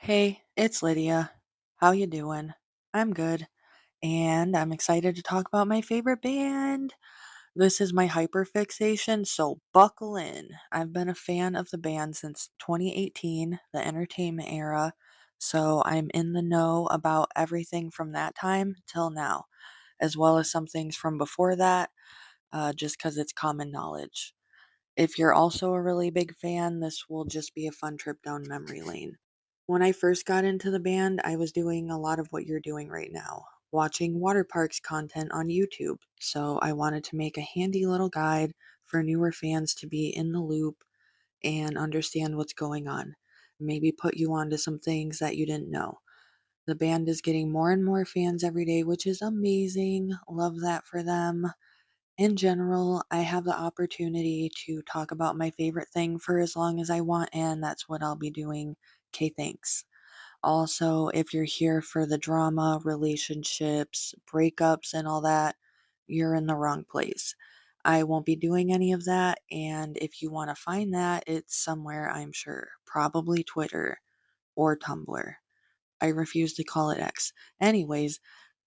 Hey, it's Lydia. How you doing? I'm good, and I'm excited to talk about my favorite band. This is my hyperfixation, so buckle in. I've been a fan of the band since 2018, the entertainment era, so I'm in the know about everything from that time till now, as well as some things from before that, just because it's common knowledge. If you're also a really big fan, this will just be a fun trip down memory lane. When I first got into the band, I was doing a lot of what you're doing right now, watching Waterparks content on YouTube. So I wanted to make a handy little guide for newer fans to be in the loop and understand what's going on. Maybe put you onto some things that you didn't know. The band is getting more and more fans every day, which is amazing. Love that for them. In general, I have the opportunity to talk about my favorite thing for as long as I want, and that's what I'll be doing. Okay, thanks. Also, if you're here for the drama, relationships, breakups, and all that, you're in the wrong place. I won't be doing any of that, and if you want to find that, it's somewhere, I'm sure. Probably Twitter or Tumblr. I refuse to call it X. Anyways,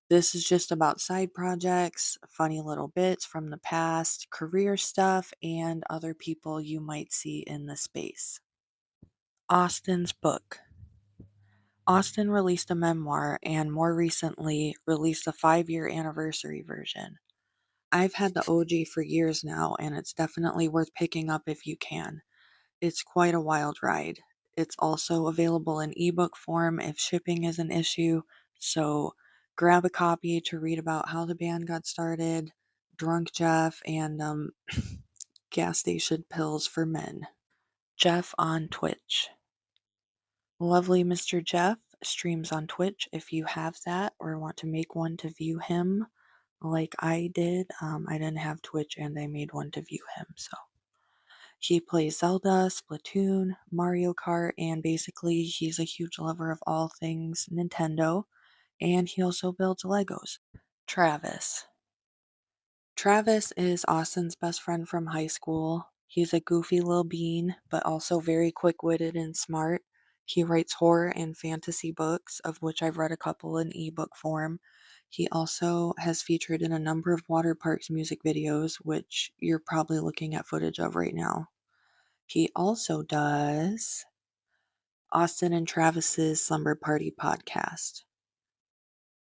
this is just about side projects, funny little bits from the past, career stuff, and other people you might see in the space. Austin's book. Austin released a memoir and more recently released a 5-year anniversary version. I've had the OG for years now, and it's definitely worth picking up if you can. It's quite a wild ride. It's also available in ebook form if shipping is an issue, so grab a copy to read about how the band got started, Drunk Jeff, and gas station pills for men. Jeff on Twitch. Lovely Mr. Jeff streams on Twitch if you have that or want to make one to view him like I did. I didn't have Twitch and I made one to view him, so. He plays Zelda, Splatoon, Mario Kart, and basically he's a huge lover of all things Nintendo, and he also builds Legos. Travis. Travis is Austin's best friend from high school. He's a goofy little bean, but also very quick witted and smart. He writes horror and fantasy books, of which I've read a couple in ebook form. He also has featured in a number of Waterparks music videos, which you're probably looking at footage of right now. He also does Austin and Travis's Slumber Party podcast.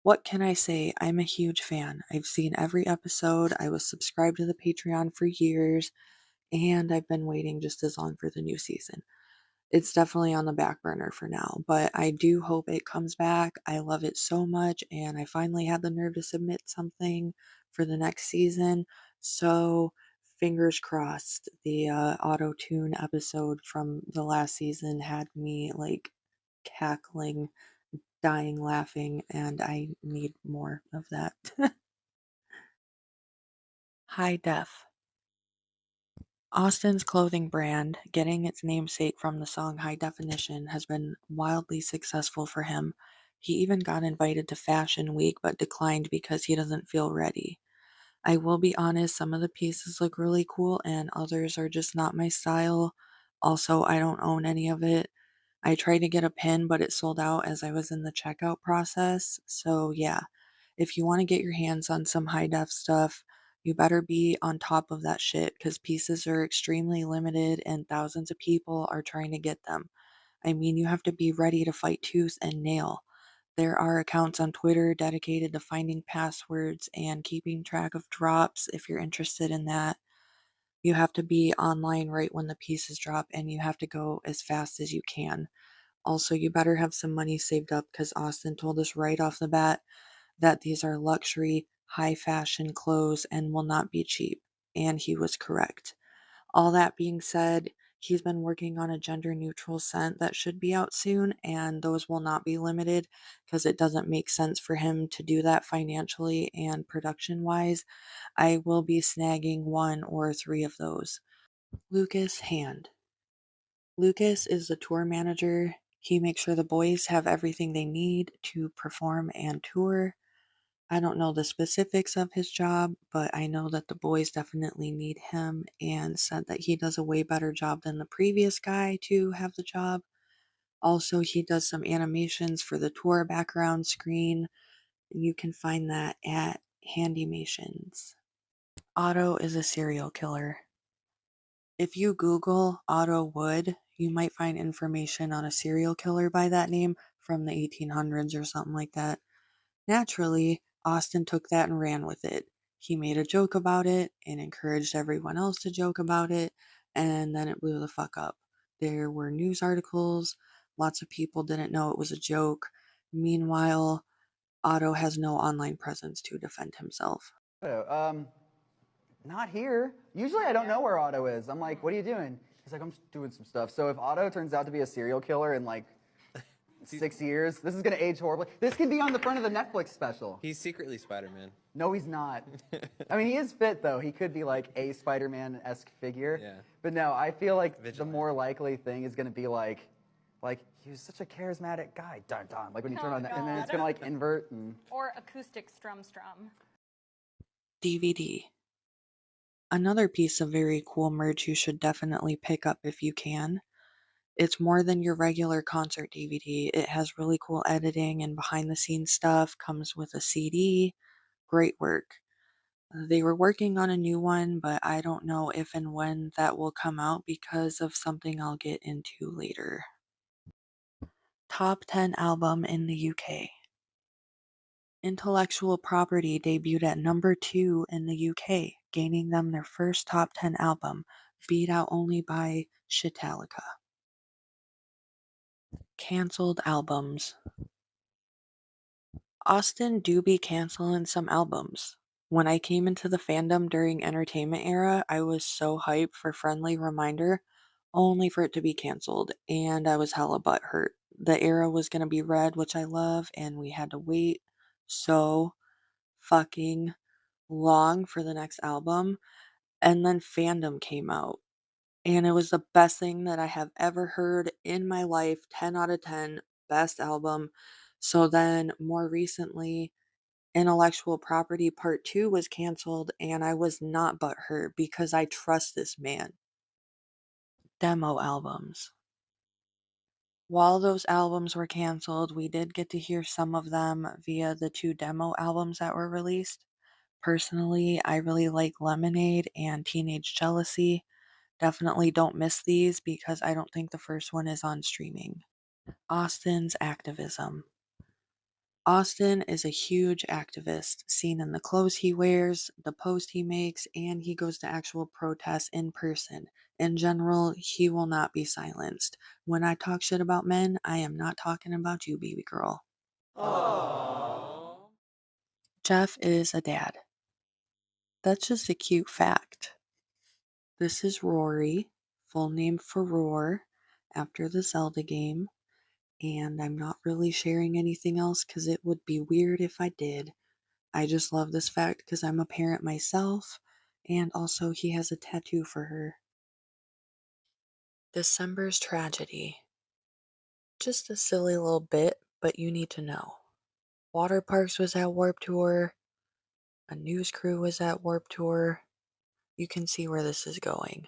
What can I say? I'm a huge fan. I've seen every episode. I was subscribed to the Patreon for years, and I've been waiting just as long for the new season. It's definitely on the back burner for now, but I do hope it comes back. I love it so much, and I finally had the nerve to submit something for the next season. So, fingers crossed. The auto tune episode from the last season had me like cackling, dying laughing, and I need more of that. High Def. Austin's clothing brand, getting its namesake from the song High Definition, has been wildly successful for him. He even got invited to Fashion Week but declined because he doesn't feel ready. I will be honest, some of the pieces look really cool and others are just not my style. Also, I don't own any of it. I tried to get a pin, but it sold out as I was in the checkout process. So, yeah, if you want to get your hands on some high def stuff, you better be on top of that shit because pieces are extremely limited and thousands of people are trying to get them. I mean, you have to be ready to fight tooth and nail. There are accounts on Twitter dedicated to finding passwords and keeping track of drops if you're interested in that. You have to be online right when the pieces drop and you have to go as fast as you can. Also, you better have some money saved up because Austin told us right off the bat that these are luxury, high fashion clothes and will not be cheap. And he was correct. All that being said, he's been working on a gender neutral scent that should be out soon, and those will not be limited because it doesn't make sense for him to do that financially and production wise. I will be snagging one or three of those. Lucas Hand. Lucas is the tour manager. He makes sure the boys have everything they need to perform and tour. I don't know the specifics of his job, but I know that the boys definitely need him and said that he does a way better job than the previous guy to have the job. Also, he does some animations for the tour background screen, and you can find that at Handymations. Otto is a serial killer. If you Google Otto Wood, you might find information on a serial killer by that name from the 1800s or something like that. Naturally, Austin took that and ran with it. He made a joke about it and encouraged everyone else to joke about it, and then it blew the fuck up. There were news articles, lots of people didn't know it was a joke. Meanwhile, Otto has no online presence to defend himself. Oh, not here. Usually I don't know where Otto is. I'm like, what are you doing? He's like, I'm just doing some stuff. So if Otto turns out to be a serial killer in like 6 years, this is gonna age horribly. This can be on the front of the Netflix special. He's secretly Spider-Man. No, he's not. I mean, he is fit though. He could be like a Spider-Man-esque figure. Yeah. But no, I feel like Vigilante. the more likely thing is gonna be like he was such a charismatic guy, dun dun. Like when you turn on that, and then it's gonna like invert and. Or acoustic strum. DVD. Another piece of very cool merch you should definitely pick up if you can. It's more than your regular concert DVD. It has really cool editing and behind the scenes stuff, comes with a CD. Great work. They were working on a new one, but I don't know if and when that will come out because of something I'll get into later. Top 10 album in the UK. Intellectual Property debuted at number 2 in the UK, gaining them their first top 10 album, beat out only by Shitalika. Cancelled albums. Austin do be canceling some albums. When I came into the fandom during Entertainment Era, I was so hyped for Friendly Reminder, only for it to be canceled, and I was hella butthurt. The era was gonna be Red, which I love, and we had to wait so fucking long for the next album, and then Fandom came out, and it was the best thing that I have ever heard in my life. 10 out of 10, best album. So then more recently, Intellectual Property Part 2 was canceled, and I was not butthurt because I trust this man. Demo albums. While those albums were canceled, we did get to hear some of them via the 2 demo albums that were released. Personally, I really like Lemonade and Teenage Jealousy. Definitely don't miss these because I don't think the first one is on streaming. Austin's activism. Austin is a huge activist, seen in the clothes he wears, the post he makes, and he goes to actual protests in person. In general, he will not be silenced. When I talk shit about men, I am not talking about you, baby girl. Aww. Jeff is a dad. That's just a cute fact. This is Rory, full name Furore, after the Zelda game, and I'm not really sharing anything else because it would be weird if I did. I just love this fact because I'm a parent myself, and also he has a tattoo for her. December's tragedy. Just a silly little bit, but you need to know. Waterparks was at Warp Tour, a news crew was at Warp Tour. You can see where this is going.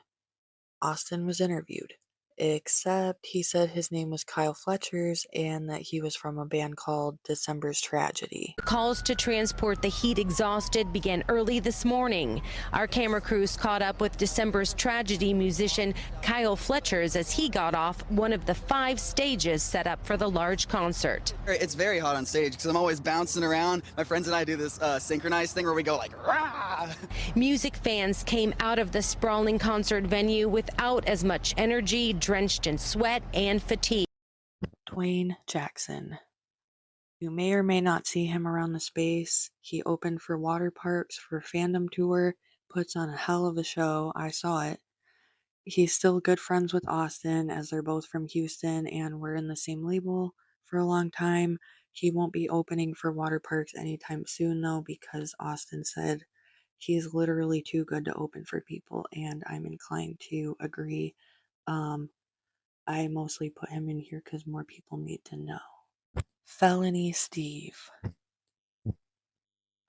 Austin was interviewed, except he said his name was Kyle Fletcher's and that he was from a band called December's Tragedy. Calls to transport the heat exhausted began early this morning. Our camera crews caught up with December's Tragedy musician Kyle Fletcher's as he got off one of the 5 stages set up for the large concert. It's very hot on stage because I'm always bouncing around. My friends and I do this synchronized thing where we go like, rah! Music fans came out of the sprawling concert venue without as much energy, drenched in sweat and fatigue. Dwayne Jackson. You may or may not see him around the space. He opened for Waterparks for Fandom Tour, puts on a hell of a show. I saw it. He's still good friends with Austin as they're both from Houston and we're in the same label for a long time. He won't be opening for Waterparks anytime soon though because Austin said he's literally too good to open for people, and I'm inclined to agree. I mostly put him in here because more people need to know. Felony Steve.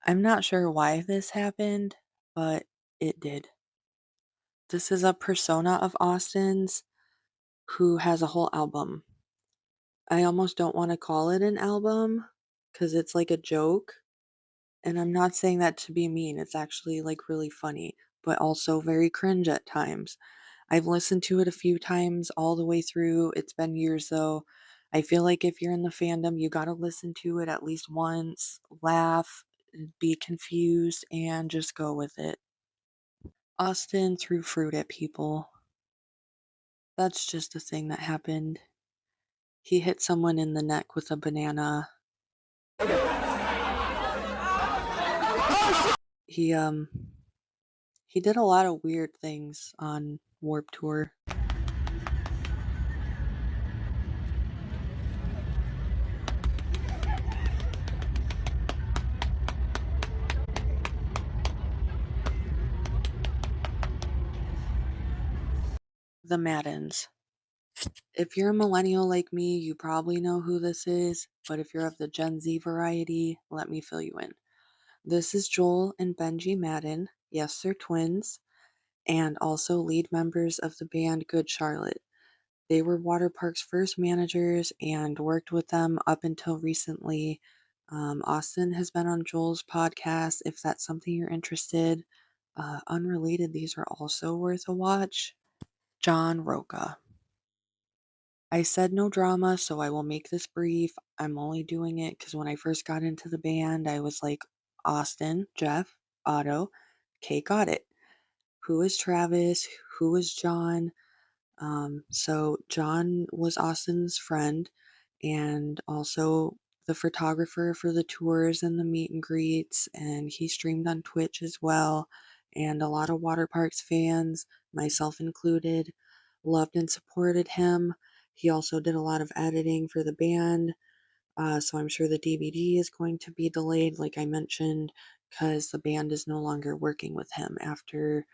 I'm not sure why this happened, but it did. This is a persona of Austin's who has a whole album. I almost don't wanna call it an album because it's like a joke, and I'm not saying that to be mean, it's actually, like, really funny, but also very cringe at times. I've listened to it a few times all the way through, it's been years though. I feel like if you're in the fandom, you gotta listen to it at least once, laugh, be confused, and just go with it. Austin threw fruit at people. That's just a thing that happened. He hit someone in the neck with a banana. He, um, he did a lot of weird things on Warp Tour. The Maddens. If you're a millennial like me, you probably know who this is, but if you're of the Gen Z variety, let me fill you in. This is Joel and Benji Madden. Yes, they're twins, and also lead members of the band Good Charlotte. They were Waterparks' first managers and worked with them up until recently. Austin has been on Joel's podcast if that's something you're interested. Unrelated, these are also worth a watch. John Roca. I said no drama, so I will make this brief. I'm only doing it because when I first got into the band, I was like, Austin, Jeff, Otto, Kay got it. Who is Travis? Who is John? So John was Austin's friend and also the photographer for the tours and the meet and greets, and he streamed on Twitch as well. And a lot of water parks fans, myself included, loved and supported him. He also did a lot of editing for the band, so I'm sure the DVD is going to be delayed, like I mentioned, because the band is no longer working with him after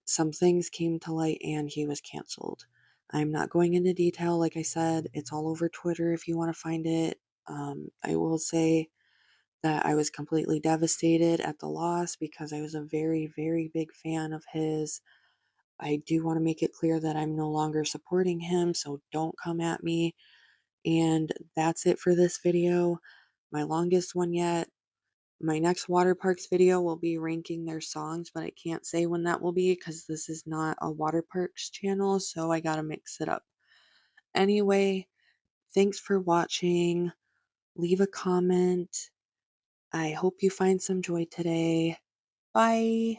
some things came to light and he was canceled. I'm not going into detail, like I said, it's all over Twitter if you want to find it. I will say that I was completely devastated at the loss because I was a very, very big fan of his. I do want to make it clear that I'm no longer supporting him, so don't come at me. And that's it for this video. My longest one yet. My next water parks video will be ranking their songs, but I can't say when that will be because this is not a water parks channel, so I gotta mix it up. Anyway, thanks for watching. Leave a comment. I hope you find some joy today. Bye.